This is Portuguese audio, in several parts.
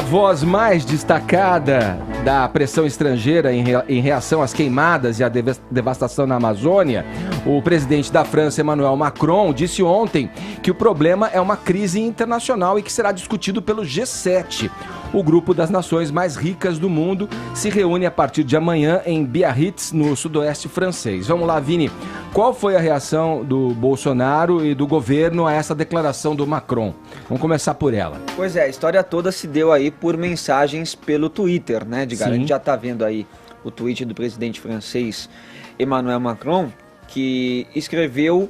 voz mais destacada da pressão estrangeira em reação às queimadas e à devastação na Amazônia, o presidente da França, Emmanuel Macron, disse ontem que o problema é uma crise internacional e que será discutido pelo G7. O grupo das nações mais ricas do mundo se reúne a partir de amanhã em Biarritz, no sudoeste francês. Vamos lá, Vini. Qual foi a reação do Bolsonaro e do governo a essa declaração do Macron? Vamos começar por ela. Pois é, a história toda se deu aí por mensagens pelo Twitter, né, Edgar? A gente já tá vendo aí o tweet do presidente francês Emmanuel Macron, que escreveu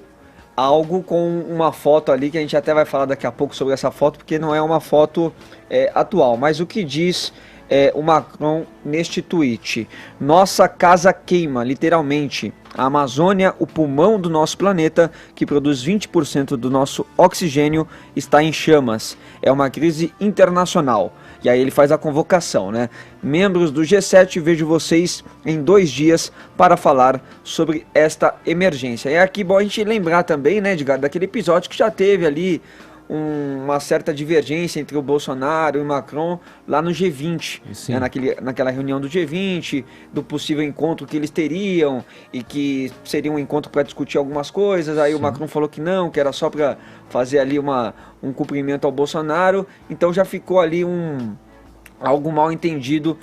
algo com uma foto ali, que a gente até vai falar daqui a pouco sobre essa foto, porque não é uma foto atual. Mas o que diz o Macron neste tweet? Nossa casa queima, literalmente. A Amazônia, o pulmão do nosso planeta, que produz 20% do nosso oxigênio, está em chamas. É uma crise internacional. E aí ele faz a convocação, né? Membros do G7, vejo vocês em 2 dias para falar sobre esta emergência. É aqui bom a gente lembrar também, né, Edgar, daquele episódio que já teve ali uma certa divergência entre o Bolsonaro e o Macron lá no G20, né, naquela reunião do G20, do possível encontro que eles teriam e que seria um encontro para discutir algumas coisas. Aí o Macron falou que não, que era só para fazer ali um cumprimento ao Bolsonaro. Então já ficou ali algo mal entendido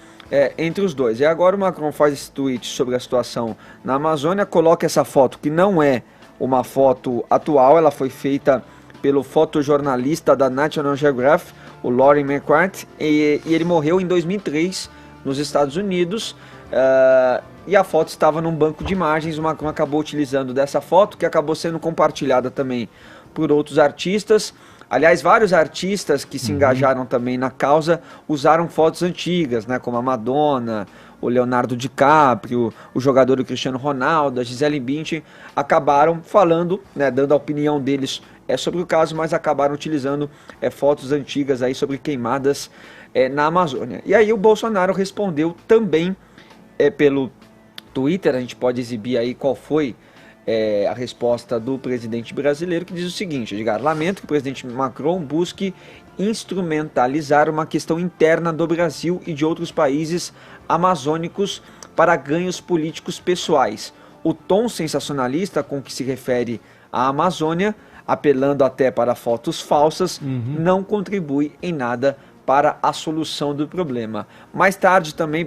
entre os dois. E agora o Macron faz esse tweet sobre a situação na Amazônia, coloca essa foto que não é uma foto atual, ela foi feita pelo fotojornalista da National Geographic, o Lauren McCart, e ele morreu em 2003 nos Estados Unidos, e a foto estava num banco de imagens. O Macron acabou utilizando dessa foto, que acabou sendo compartilhada também por outros artistas. Aliás, vários artistas que se engajaram também na causa usaram fotos antigas, né, como a Madonna, o Leonardo DiCaprio, o jogador Cristiano Ronaldo, a Gisele Bündchen, acabaram falando, né, dando a opinião deles sobre o caso, mas acabaram utilizando fotos antigas aí sobre queimadas na Amazônia. E aí o Bolsonaro respondeu também pelo Twitter. A gente pode exibir aí qual foi a resposta do presidente brasileiro, que diz o seguinte: Edgar, lamento que o presidente Macron busque instrumentalizar uma questão interna do Brasil e de outros países amazônicos para ganhos políticos pessoais. O tom sensacionalista com que se refere à Amazônia, apelando até para fotos falsas, não contribui em nada para a solução do problema. Mais tarde também,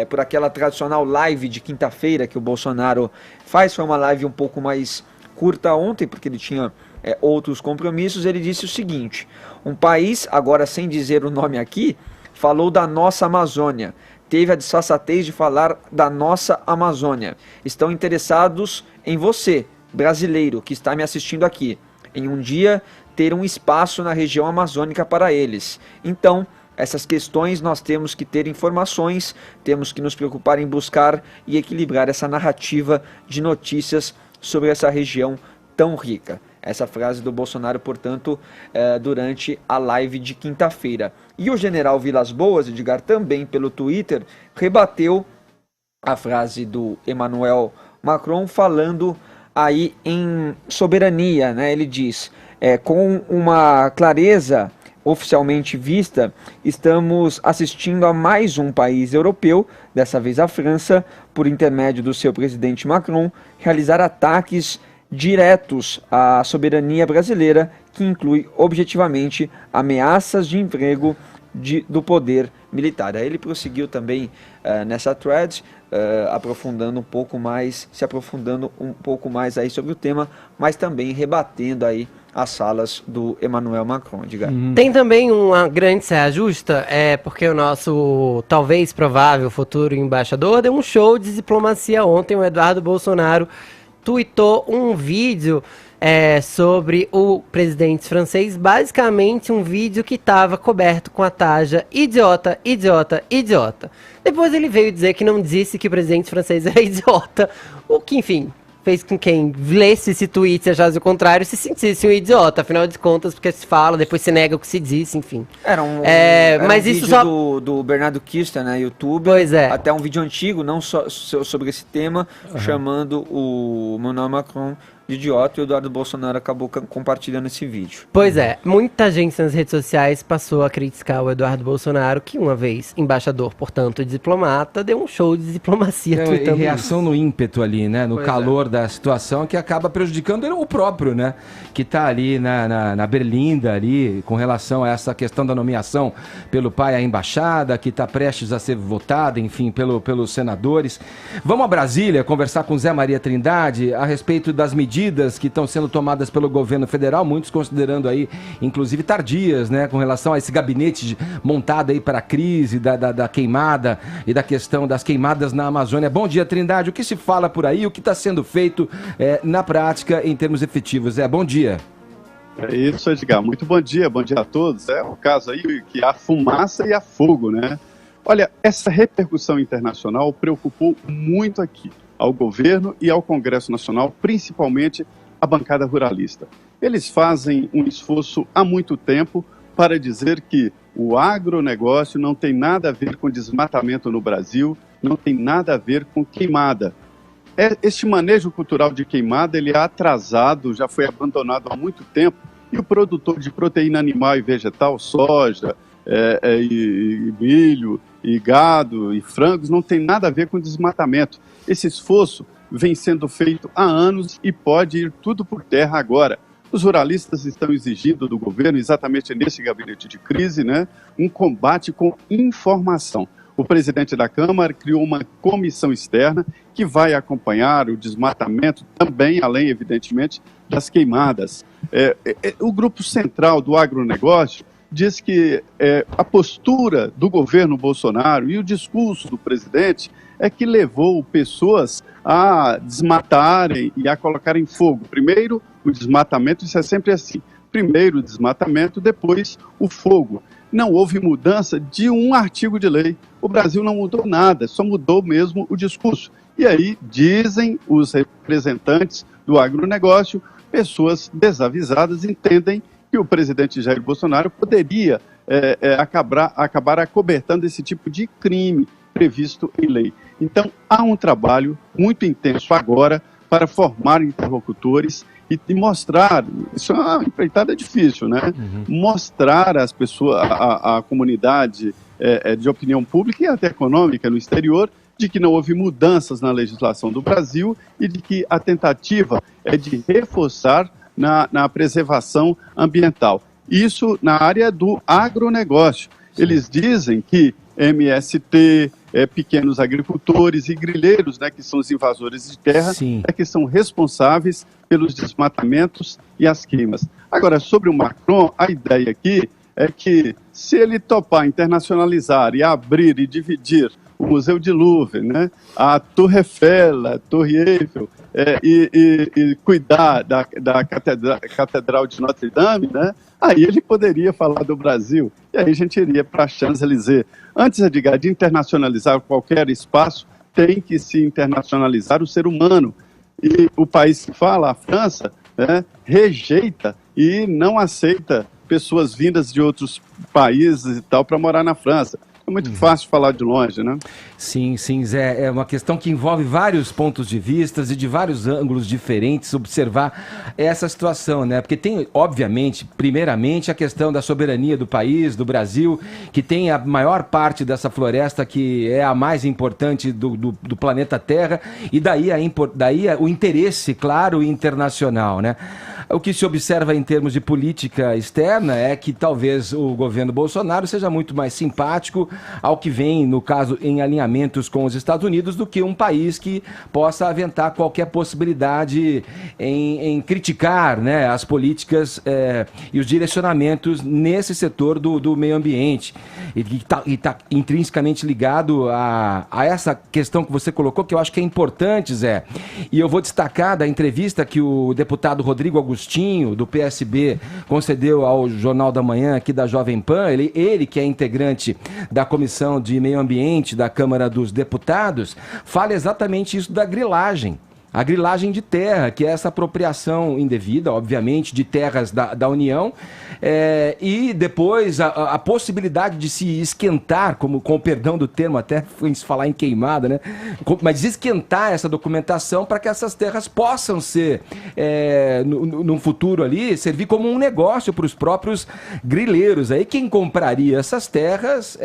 por aquela tradicional live de quinta-feira que o Bolsonaro faz, foi uma live um pouco mais curta ontem, porque ele tinha outros compromissos. Ele disse o seguinte: um país, agora sem dizer o nome aqui, falou da nossa Amazônia, teve a desfaçatez de falar da nossa Amazônia. Estão interessados em você, brasileiro, que está me assistindo aqui, em um dia ter um espaço na região amazônica para eles. Então, essas questões nós temos que ter informações, temos que nos preocupar em buscar e equilibrar essa narrativa de notícias sobre essa região tão rica. Essa frase do Bolsonaro, portanto, durante a live de quinta-feira. E o general Vilas Boas, Edgar, também pelo Twitter, rebateu a frase do Emmanuel Macron, falando aí em soberania, né? Ele diz: com uma clareza oficialmente vista, estamos assistindo a mais um país europeu, dessa vez a França, por intermédio do seu presidente Macron, realizar ataques diretos à soberania brasileira, que inclui objetivamente ameaças de emprego do poder militar. Aí ele prosseguiu também nessa thread, se aprofundando um pouco mais aí sobre o tema, mas também rebatendo aí as falas do Emmanuel Macron, diga. Tem também uma grande saia justa, porque o nosso talvez provável futuro embaixador deu um show de diplomacia ontem. O Eduardo Bolsonaro tweetou um vídeo sobre o presidente francês, basicamente um vídeo que estava coberto com a taja idiota, idiota, idiota. Depois ele veio dizer que não disse que o presidente francês era idiota, o que, enfim, fez com quem lesse esse tweet e achasse o contrário se sentisse um idiota, afinal de contas, porque se fala, depois se nega o que se disse, enfim. Era um vídeo do Bernardo Kister, né, YouTube. Pois é. Até um vídeo antigo, não só sobre esse tema, chamando o Emmanuel Macron de idiota, e o Eduardo Bolsonaro acabou compartilhando esse vídeo. Pois é, muita gente nas redes sociais passou a criticar o Eduardo Bolsonaro, que uma vez embaixador, portanto diplomata, deu um show de diplomacia. E reação no ímpeto ali, né? No calor da situação, que acaba prejudicando ele, o próprio, né? Que está ali na berlinda ali, com relação a essa questão da nomeação pelo pai à embaixada, que está prestes a ser votada, enfim, pelos senadores. Vamos a Brasília conversar com Zé Maria Trindade a respeito das medidas que estão sendo tomadas pelo governo federal, muitos considerando aí, inclusive, tardias, né, com relação a esse gabinete montado aí para a crise da queimada e da questão das queimadas na Amazônia. Bom dia, Trindade. O que se fala por aí? O que está sendo feito na prática em termos efetivos? Bom dia. É isso, Edgar. Muito bom dia a todos. É o caso aí que há fumaça e há fogo, né? Olha, essa repercussão internacional preocupou muito aqui ao governo e ao Congresso Nacional, principalmente a bancada ruralista. Eles fazem um esforço há muito tempo para dizer que o agronegócio não tem nada a ver com desmatamento no Brasil, não tem nada a ver com queimada. Este manejo cultural de queimada, ele é atrasado, já foi abandonado há muito tempo, e o produtor de proteína animal e vegetal, soja, e milho, e gado, e frangos, não tem nada a ver com desmatamento. Esse esforço vem sendo feito há anos e pode ir tudo por terra agora. Os ruralistas estão exigindo do governo, exatamente nesse gabinete de crise, né, um combate com informação. O presidente da Câmara criou uma comissão externa que vai acompanhar o desmatamento também, além, evidentemente, das queimadas. O grupo central do agronegócio diz que a postura do governo Bolsonaro e o discurso do presidente é que levou pessoas a desmatarem e a colocarem fogo. Primeiro o desmatamento, isso é sempre assim. Primeiro o desmatamento, depois o fogo. Não houve mudança de um artigo de lei. O Brasil não mudou nada, só mudou mesmo o discurso. E aí dizem os representantes do agronegócio, pessoas desavisadas entendem que o presidente Jair Bolsonaro poderia acabar acobertando esse tipo de crime previsto em lei. Então, há um trabalho muito intenso agora para formar interlocutores e mostrar, isso é uma empreitada difícil, né? Mostrar às pessoas, à comunidade de opinião pública e até econômica no exterior, de que não houve mudanças na legislação do Brasil e de que a tentativa é de reforçar na preservação ambiental. Isso na área do agronegócio. Eles dizem que MST, pequenos agricultores e grileiros, né, que são os invasores de terra, que são responsáveis pelos desmatamentos e as queimas. Agora, sobre o Macron, a ideia aqui é que se ele topar internacionalizar e abrir e dividir o Museu de Louvre, né, a Torre Eiffel, a Torre Eiffel, e cuidar da Catedral de Notre Dame, né, aí ele poderia falar do Brasil, e aí a gente iria para a Champs-Élysées. Antes, Edgar, de internacionalizar qualquer espaço, tem que se internacionalizar o ser humano. E o país que fala, a França, né, rejeita e não aceita pessoas vindas de outros países e tal para morar na França. É muito fácil falar de longe, né? Sim, Zé. É uma questão que envolve vários pontos de vista e de vários ângulos diferentes observar essa situação, né? Porque tem, obviamente, primeiramente, a questão da soberania do país, do Brasil, que tem a maior parte dessa floresta que é a mais importante do planeta Terra, e daí o interesse, claro, internacional, né? O que se observa em termos de política externa é que talvez o governo Bolsonaro seja muito mais simpático ao que vem, no caso, em alinhamentos com os Estados Unidos, do que um país que possa aventar qualquer possibilidade em criticar, né, as políticas e os direcionamentos nesse setor do meio ambiente. E está intrinsecamente ligado a essa questão que você colocou, que eu acho que é importante, Zé. E eu vou destacar da entrevista que o deputado Rodrigo Agostinho, do PSB, concedeu ao Jornal da Manhã aqui da Jovem Pan. Ele que é integrante da Comissão de Meio Ambiente da Câmara dos Deputados, fala exatamente isso da grilagem. a grilagem de terra, que é essa apropriação indevida, obviamente, de terras da União, e depois a possibilidade de se esquentar, com o perdão do termo, até foi se falar em queimada, né? Mas esquentar essa documentação para que essas terras possam ser, no futuro ali, servir como um negócio para os próprios grileiros. Aí quem compraria essas terras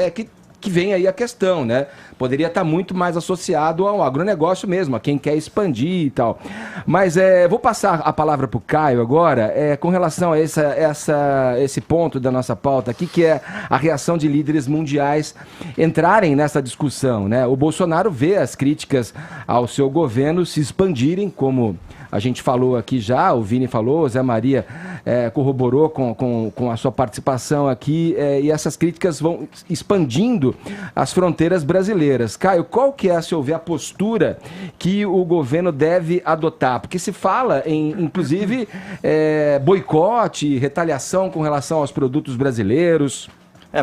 que vem aí a questão, né? Poderia estar muito mais associado ao agronegócio mesmo, a quem quer expandir e tal. Mas vou passar a palavra para o Caio agora, com relação a esse ponto da nossa pauta aqui, que é a reação de líderes mundiais entrarem nessa discussão, né? O Bolsonaro vê as críticas ao seu governo se expandirem, como a gente falou aqui já, o Vini falou, o Zé Maria corroborou com a sua participação aqui, e essas críticas vão expandindo as fronteiras brasileiras. Caio, qual que é, a seu ver, a postura que o governo deve adotar? Porque se fala em, inclusive, boicote, retaliação com relação aos produtos brasileiros.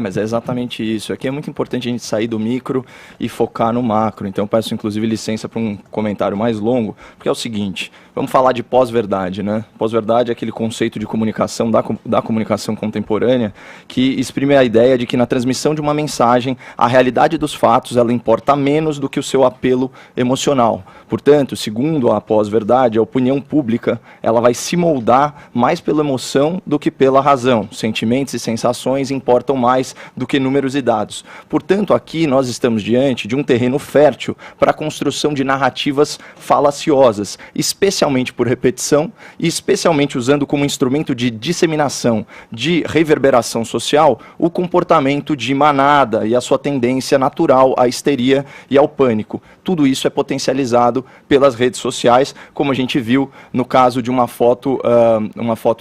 Mas é exatamente isso. Aqui é muito importante a gente sair do micro e focar no macro. Então eu peço, inclusive, licença para um comentário mais longo, porque é o seguinte, vamos falar de pós-verdade, né? Pós-verdade é aquele conceito de comunicação, da comunicação contemporânea, que exprime a ideia de que na transmissão de uma mensagem, a realidade dos fatos, ela importa menos do que o seu apelo emocional. Portanto, segundo a pós-verdade, a opinião pública, ela vai se moldar mais pela emoção do que pela razão. Sentimentos e sensações importam mais do que números e dados. Portanto, aqui nós estamos diante de um terreno fértil para a construção de narrativas falaciosas, especialmente por repetição e especialmente usando como instrumento de disseminação, de reverberação social, o comportamento de manada e a sua tendência natural à histeria e ao pânico. Tudo isso é potencializado pelas redes sociais, como a gente viu no caso de uma foto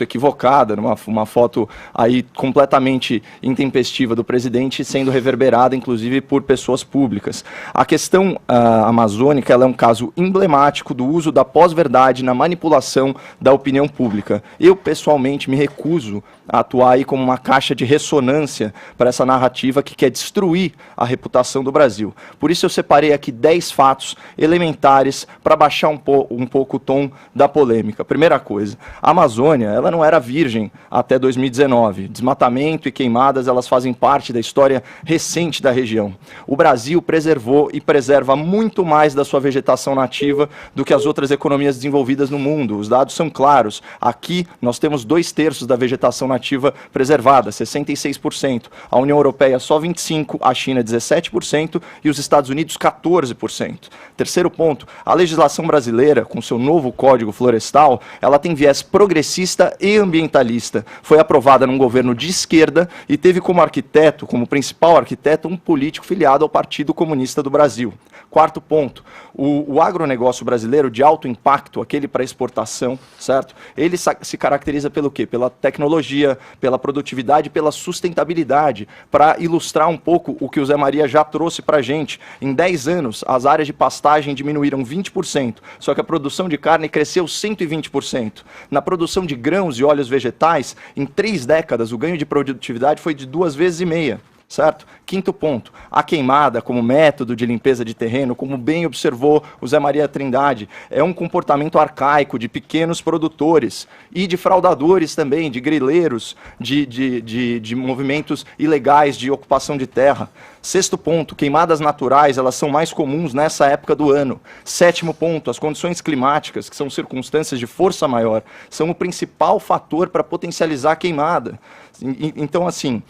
equivocada, uma foto aí completamente intempestiva do presidente sendo reverberada, inclusive, por pessoas públicas. A questão amazônica ela é um caso emblemático do uso da pós-verdade na manipulação da opinião pública. Eu, pessoalmente, me recuso a atuar aí como uma caixa de ressonância para essa narrativa que quer destruir a reputação do Brasil. Por isso eu separei aqui 10 fatos elementares para baixar um pouco o tom da polêmica. Primeira coisa, a Amazônia ela não era virgem até 2019. Desmatamento e queimadas elas fazem parte da história recente da região. O Brasil preservou e preserva muito mais da sua vegetação nativa do que as outras economias desenvolvidas no mundo. Os dados são claros. Aqui nós temos 2/3 da vegetação nativa preservada, 66%. A União Europeia só 25%, a China 17% e os Estados Unidos 14%. Terceiro ponto, a legislação brasileira, com seu novo Código Florestal, ela tem viés progressista e ambientalista. Foi aprovada num governo de esquerda e teve como principal arquiteto, um político filiado ao Partido Comunista do Brasil. Quarto ponto, o agronegócio brasileiro de alto impacto, aquele para exportação, certo? Ele se caracteriza pelo quê? Pela tecnologia, pela produtividade, pela sustentabilidade. Para ilustrar um pouco o que o Zé Maria já trouxe para a gente, em 10 anos, as áreas de pastagem diminuíram 20%, só que a produção de carne cresceu 120%. Na produção de grãos e óleos vegetais, em 3 décadas, o ganho de produtividade foi de 2,5 vezes. Certo? Quinto ponto, a queimada como método de limpeza de terreno, como bem observou o Zé Maria Trindade, é um comportamento arcaico de pequenos produtores e de fraudadores também, de grileiros, de movimentos ilegais de ocupação de terra. Sexto ponto, queimadas naturais, elas são mais comuns nessa época do ano. Sétimo ponto, as condições climáticas, que são circunstâncias de força maior, são o principal fator para potencializar a queimada. Então, assim...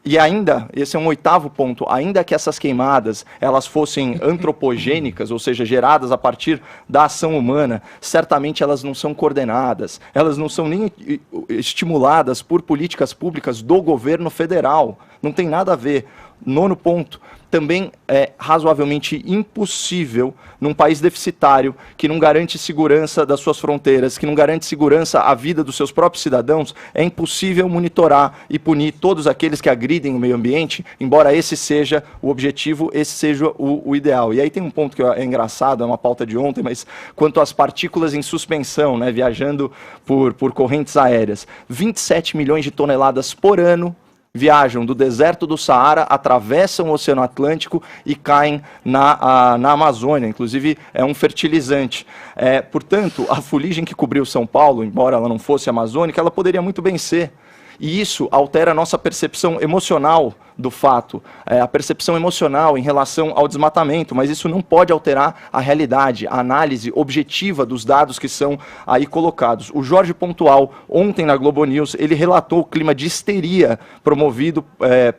E ainda, esse é um 8º ponto, ainda que essas queimadas elas fossem antropogênicas, ou seja, geradas a partir da ação humana, certamente elas não são coordenadas, elas não são nem estimuladas por políticas públicas do governo federal, não tem nada a ver. Nono ponto, também é razoavelmente impossível num país deficitário, que não garante segurança das suas fronteiras, que não garante segurança à vida dos seus próprios cidadãos, é impossível monitorar e punir todos aqueles que agridem o meio ambiente, embora esse seja o objetivo, esse seja o ideal. E aí tem um ponto que é engraçado, é uma pauta de ontem, mas quanto às partículas em suspensão, né, viajando por correntes aéreas, 27 milhões de toneladas por ano viajam do deserto do Saara, atravessam o Oceano Atlântico e caem na Amazônia. Inclusive, é um fertilizante. Portanto, a fuligem que cobriu São Paulo, embora ela não fosse amazônica, ela poderia muito bem ser. E isso altera a nossa percepção emocional do fato, a percepção emocional em relação ao desmatamento, mas isso não pode alterar a realidade, a análise objetiva dos dados que são aí colocados. O Jorge Pontual, ontem na Globo News, ele relatou o clima de histeria promovido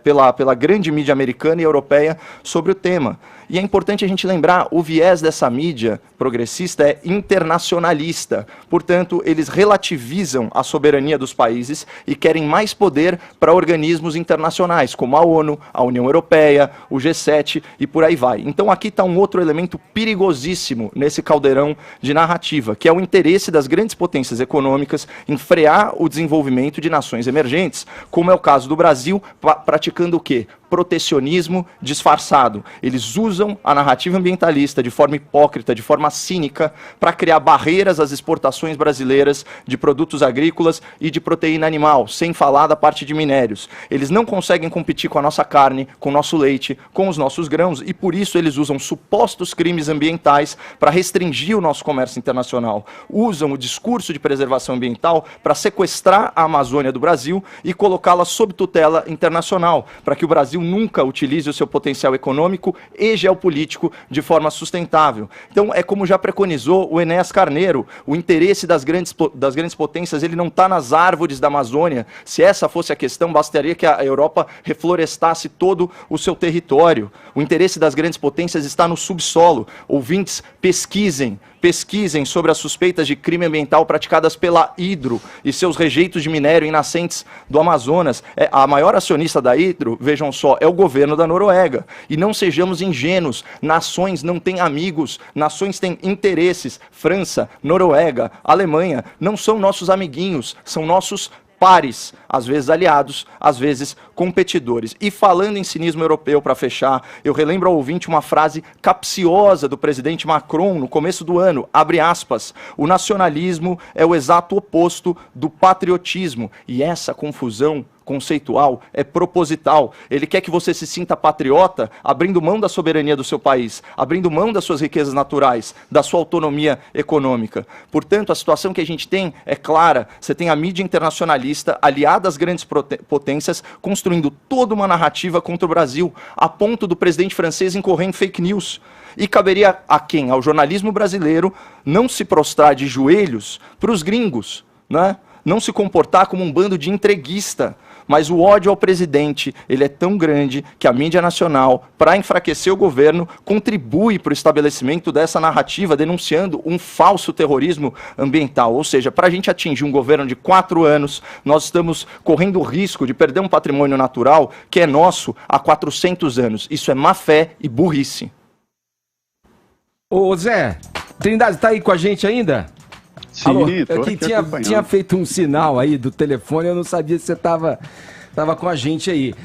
pela grande mídia americana e europeia sobre o tema. E é importante a gente lembrar, o viés dessa mídia progressista é internacionalista. Portanto, eles relativizam a soberania dos países e querem mais poder para organismos internacionais, como a ONU, a União Europeia, o G7 e por aí vai. Então aqui está um outro elemento perigosíssimo nesse caldeirão de narrativa, que é o interesse das grandes potências econômicas em frear o desenvolvimento de nações emergentes, como é o caso do Brasil, praticando o quê? Protecionismo disfarçado. Eles usam a narrativa ambientalista de forma hipócrita, de forma cínica, para criar barreiras às exportações brasileiras de produtos agrícolas e de proteína animal, sem falar da parte de minérios. Eles não conseguem competir com a nossa carne, com o nosso leite, com os nossos grãos, e por isso eles usam supostos crimes ambientais para restringir o nosso comércio internacional. Usam o discurso de preservação ambiental para sequestrar a Amazônia do Brasil e colocá-la sob tutela internacional, para que o Brasil nunca utilize o seu potencial econômico e geopolítico de forma sustentável. Então, é como já preconizou o Enéas Carneiro, o interesse das grandes potências, ele não está nas árvores da Amazônia. Se essa fosse a questão, bastaria que a Europa reflorestasse todo o seu território. O interesse das grandes potências está no subsolo. Ouvintes, pesquisem sobre as suspeitas de crime ambiental praticadas pela Hydro e seus rejeitos de minério em nascentes do Amazonas. A maior acionista da Hydro, vejam só, é o governo da Noruega. E não sejamos ingênuos, nações não têm amigos, nações têm interesses. França, Noruega, Alemanha não são nossos amiguinhos, são nossos pares, às vezes aliados, às vezes competidores. E falando em cinismo europeu, para fechar, eu relembro ao ouvinte uma frase capciosa do presidente Macron no começo do ano, abre aspas, o nacionalismo é o exato oposto do patriotismo, e essa confusão conceitual é proposital. Ele quer que você se sinta patriota abrindo mão da soberania do seu país, abrindo mão das suas riquezas naturais, da sua autonomia econômica. Portanto, a situação que a gente tem é clara. Você tem a mídia internacionalista aliada às grandes potências construindo toda uma narrativa contra o Brasil, a ponto do presidente francês incorrer em fake news. E caberia a quem? Ao jornalismo brasileiro não se prostrar de joelhos para os gringos, né? Não se comportar como um bando de entreguista. Mas o ódio ao presidente, ele é tão grande que a mídia nacional, para enfraquecer o governo, contribui para o estabelecimento dessa narrativa, denunciando um falso terrorismo ambiental. Ou seja, para a gente atingir um governo de 4 anos, nós estamos correndo o risco de perder um patrimônio natural que é nosso há 400 anos. Isso é má fé e burrice. Ô Zé, Trindade, tá aí com a gente ainda? Sim, alô, aqui tinha feito um sinal aí do telefone, eu não sabia se você estava com a gente aí.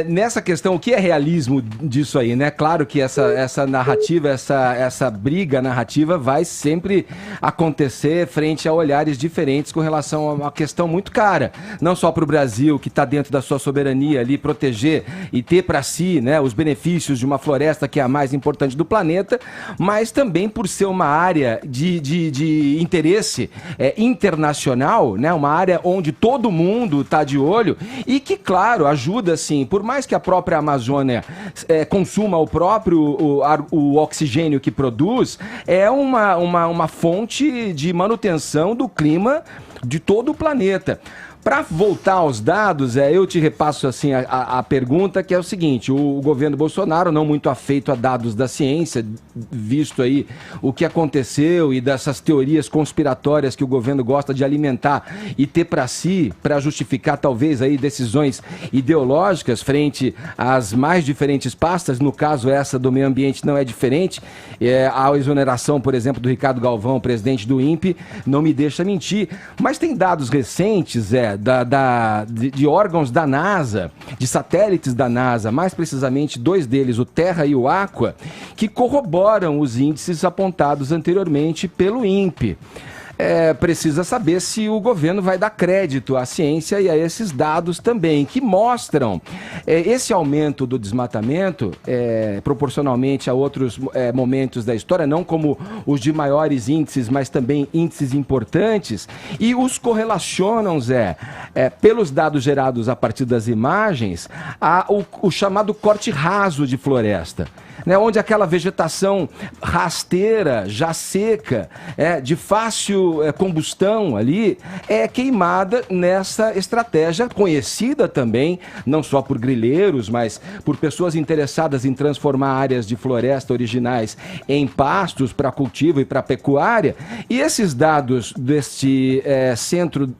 Nessa questão, o que é realismo disso aí, né? Claro que essa narrativa, essa briga narrativa vai sempre acontecer frente a olhares diferentes com relação a uma questão muito cara. Não só para o Brasil, que está dentro da sua soberania ali, proteger e ter para si, né, os benefícios de uma floresta que é a mais importante do planeta, mas também por ser uma área de interesse internacional, né? Uma área onde todo mundo está de olho e que, claro, ajuda, sim, por mais que a própria Amazônia consuma o oxigênio que produz, é uma fonte de manutenção do clima de todo o planeta. Para voltar aos dados, eu te repasso assim a pergunta, que é o seguinte: o governo Bolsonaro, não muito afeito a dados da ciência, visto aí o que aconteceu e dessas teorias conspiratórias que o governo gosta de alimentar e ter para si, para justificar talvez aí decisões ideológicas frente às mais diferentes pastas, no caso essa do meio ambiente não é diferente, a exoneração, por exemplo, do Ricardo Galvão, presidente do INPE, não me deixa mentir, mas tem dados recentes, de órgãos da NASA, de satélites da NASA, mais precisamente 2 deles, o Terra e o Aqua, que corroboram os índices apontados anteriormente pelo INPE. precisa saber se o governo vai dar crédito à ciência e a esses dados também, que mostram esse aumento do desmatamento, proporcionalmente a outros momentos da história, não como os de maiores índices, mas também índices importantes, e os correlacionam, Zé, pelos dados gerados a partir das imagens, o chamado corte raso de floresta. Né, onde aquela vegetação rasteira, já seca, de fácil combustão ali, é queimada nessa estratégia conhecida também, não só por grileiros, mas por pessoas interessadas em transformar áreas de floresta originais em pastos para cultivo e para pecuária. E esses dados deste centro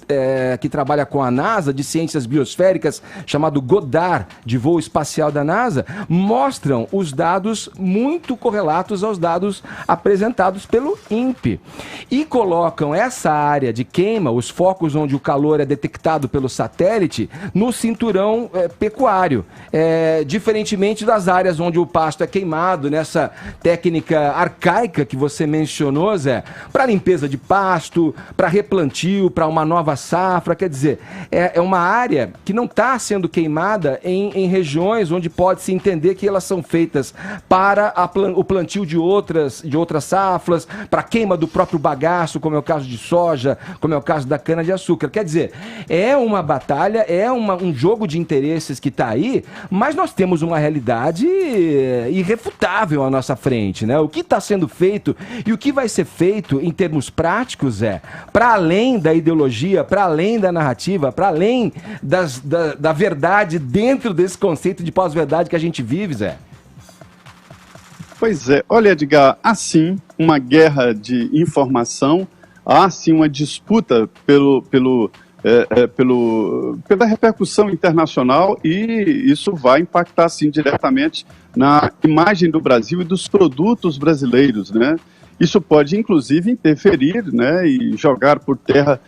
que trabalha com a NASA, de ciências biosféricas, chamado Goddard, de voo espacial da NASA, mostram os dados muito correlatos aos dados apresentados pelo INPE e colocam essa área de queima, os focos onde o calor é detectado pelo satélite, no cinturão pecuário, diferentemente das áreas onde o pasto é queimado, nessa técnica arcaica que você mencionou, Zé, para limpeza de pasto, para replantio, para uma nova safra. Quer dizer, é uma área que não está sendo queimada em regiões onde pode-se entender que elas são feitas para o plantio de outras safras, para a queima do próprio bagaço, como é o caso de soja, como é o caso da cana-de-açúcar. Quer dizer, é uma batalha, um jogo de interesses que está aí, mas nós temos uma realidade irrefutável à nossa frente, né? O que está sendo feito e o que vai ser feito em termos práticos para além da ideologia, para além da narrativa, para além da verdade dentro desse conceito de pós-verdade que a gente vive, Zé. Pois é, olha, Edgar, há sim uma guerra de informação, há sim uma disputa pela repercussão internacional, e isso vai impactar sim diretamente na imagem do Brasil e dos produtos brasileiros, né? Isso pode inclusive interferir, né, e jogar por terra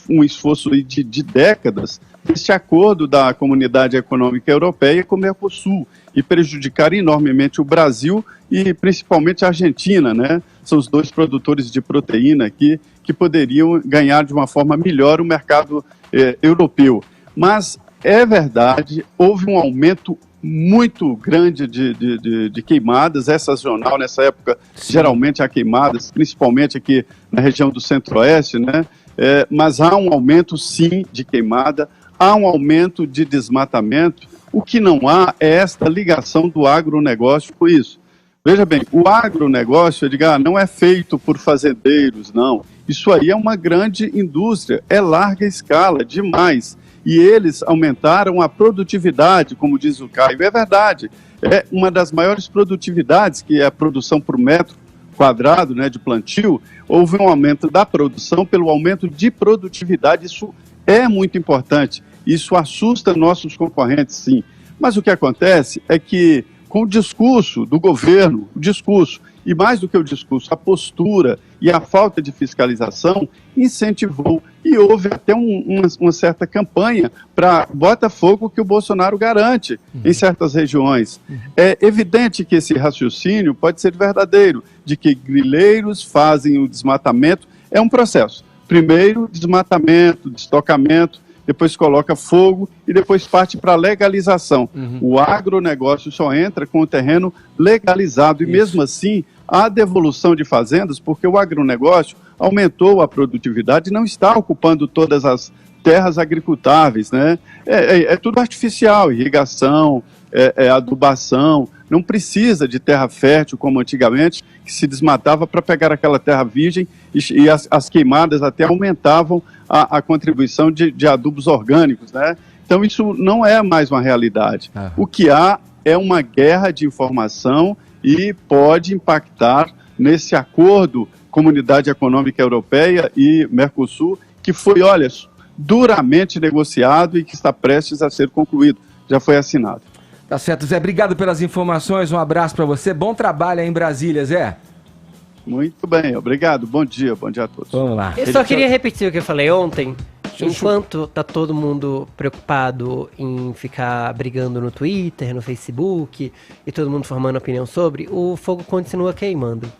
um esforço de décadas deste acordo da Comunidade Econômica Europeia com o Mercosul, e prejudicar enormemente o Brasil e principalmente a Argentina, né? São os dois produtores de proteína aqui que poderiam ganhar de uma forma melhor o mercado europeu. Mas é verdade, houve um aumento muito grande de queimadas, é sazonal nessa época. Sim. Geralmente há queimadas, principalmente aqui na região do Centro-Oeste, né? Mas há um aumento sim de queimada, há um aumento de desmatamento. O que não há é esta ligação do agronegócio com isso. Veja bem, o agronegócio, Edgar, não é feito por fazendeiros, não. Isso aí é uma grande indústria, é larga escala, demais. E eles aumentaram a produtividade, como diz o Caio. É verdade, é uma das maiores produtividades, que é a produção por metro quadrado, né, de plantio. Houve um aumento da produção pelo aumento de produtividade. Isso é muito importante. Isso assusta nossos concorrentes, sim. Mas o que acontece é que, com o discurso do governo, e mais do que o discurso, a postura e a falta de fiscalização, incentivou, e houve até uma certa campanha para Botafogo que o Bolsonaro garante em certas regiões. É evidente que esse raciocínio pode ser verdadeiro, de que grileiros fazem o desmatamento. É um processo. Primeiro, desmatamento, destocamento, depois coloca fogo e depois parte para a legalização. O agronegócio só entra com o terreno legalizado. E mesmo assim, há devolução de fazendas, porque o agronegócio aumentou a produtividade e não está ocupando todas as terras agricultáveis, né? É tudo artificial, irrigação, adubação. Não precisa de terra fértil como antigamente, que se desmatava para pegar aquela terra virgem, e as queimadas até aumentavam a contribuição de adubos orgânicos, né? Então isso não é mais uma realidade. O que há é uma guerra de informação e pode impactar nesse acordo Comunidade Econômica Europeia e Mercosul, que foi, olha, duramente negociado e que está prestes a ser concluído. Já foi assinado. Tá certo, Zé. Obrigado pelas informações. Um abraço para você. Bom trabalho aí em Brasília, Zé. Muito bem, obrigado. Bom dia a todos. Vamos lá. Eu só queria repetir o que eu falei ontem. Enquanto tá todo mundo preocupado em ficar brigando no Twitter, no Facebook, e todo mundo formando opinião sobre, o fogo continua queimando.